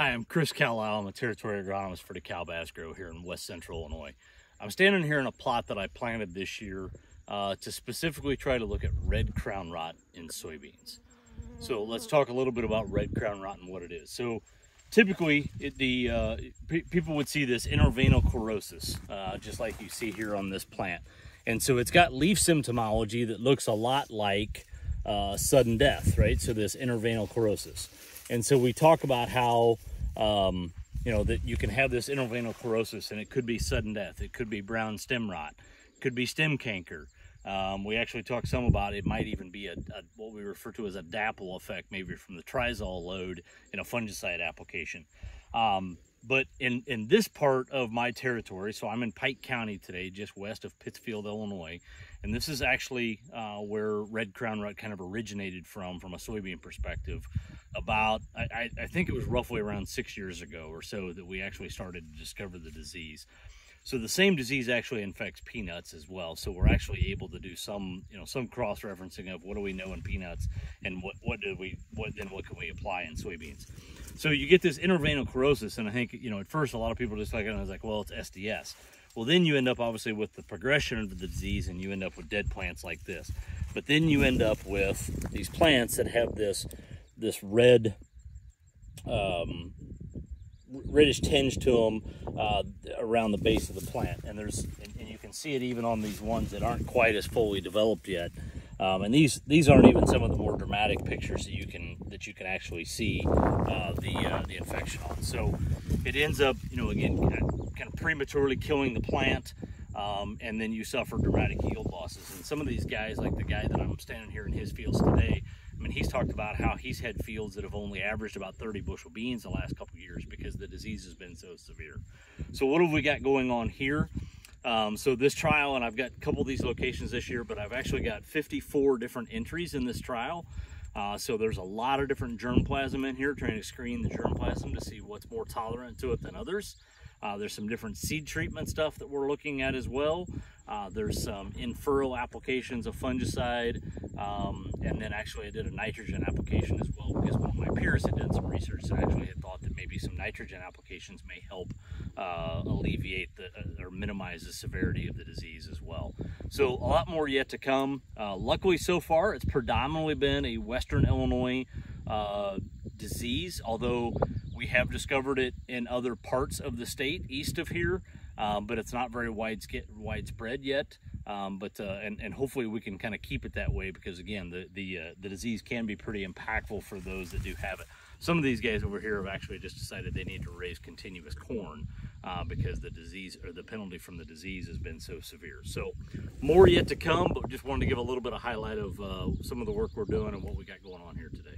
Hi, I'm Chris Kallals. I'm a territory agronomist for the Kallals grow here in West Central Illinois. I'm standing here in a plot that I planted this year to specifically try to look at red crown rot in soybeans. So let's talk a little bit about red crown rot and what it is. So typically, people would see this intervenal chlorosis, just like you see here on this plant. And so it's got leaf symptomology that looks a lot like sudden death, right? So this intervenal chlorosis. And so we talk about how, that you can have this intervenal chlorosis and it could be sudden death. It could be brown stem rot. It could be stem canker. We actually talk some about it might even be what we refer to as a dapple effect, maybe from the trizol load in a fungicide application. But in this part of my territory, so I'm in Pike County today, just west of Pittsfield, Illinois, and this is actually where red crown rot kind of originated from a soybean perspective. About, I think it was roughly around 6 years ago or so that we actually started to discover the disease. So the same disease actually infects peanuts as well. So we're actually able to do some cross-referencing of what do we know in peanuts and what can we apply in soybeans. So you get this intervenal chlorosis, and I think, at first a lot of people just like it and I was like, well, it's SDS. Well, then you end up obviously with the progression of the disease and you end up with dead plants like this. But then you end up with these plants that have this red, reddish tinge to them around the base of the plant, and you can see it even on these ones that aren't quite as fully developed yet. And these aren't even some of the more dramatic pictures that you can actually see the infection on. So it ends up, again, kind of prematurely killing the plant, and then you suffer dramatic yield losses. And some of these guys, like the guy that I'm standing here in his fields today, I mean, he's talked about how he's had fields that have only averaged about 30 bushel beans the last couple of years because the disease has been so severe. So what have we got going on here? So this trial, and I've got a couple of these locations this year, but I've actually got 54 different entries in this trial. So there's a lot of different germplasm in here, trying to screen the germplasm to see what's more tolerant to it than others. There's some different seed treatment stuff that we're looking at as well. There's some in-furrow applications of fungicide, and then actually I did a nitrogen application as well because one of my peers had done some research and actually had thought that maybe some nitrogen applications may help alleviate or minimize the severity of the disease as well. So a lot more yet to come. Luckily so far it's predominantly been a Western Illinois disease, although we have discovered it in other parts of the state east of here, but it's not very widespread yet. And hopefully we can kind of keep it that way because again, the disease can be pretty impactful for those that do have it. Some of these guys over here have actually just decided they need to raise continuous corn because the disease or the penalty from the disease has been so severe. So more yet to come, but just wanted to give a little bit of highlight of some of the work we're doing and what we got going on here today.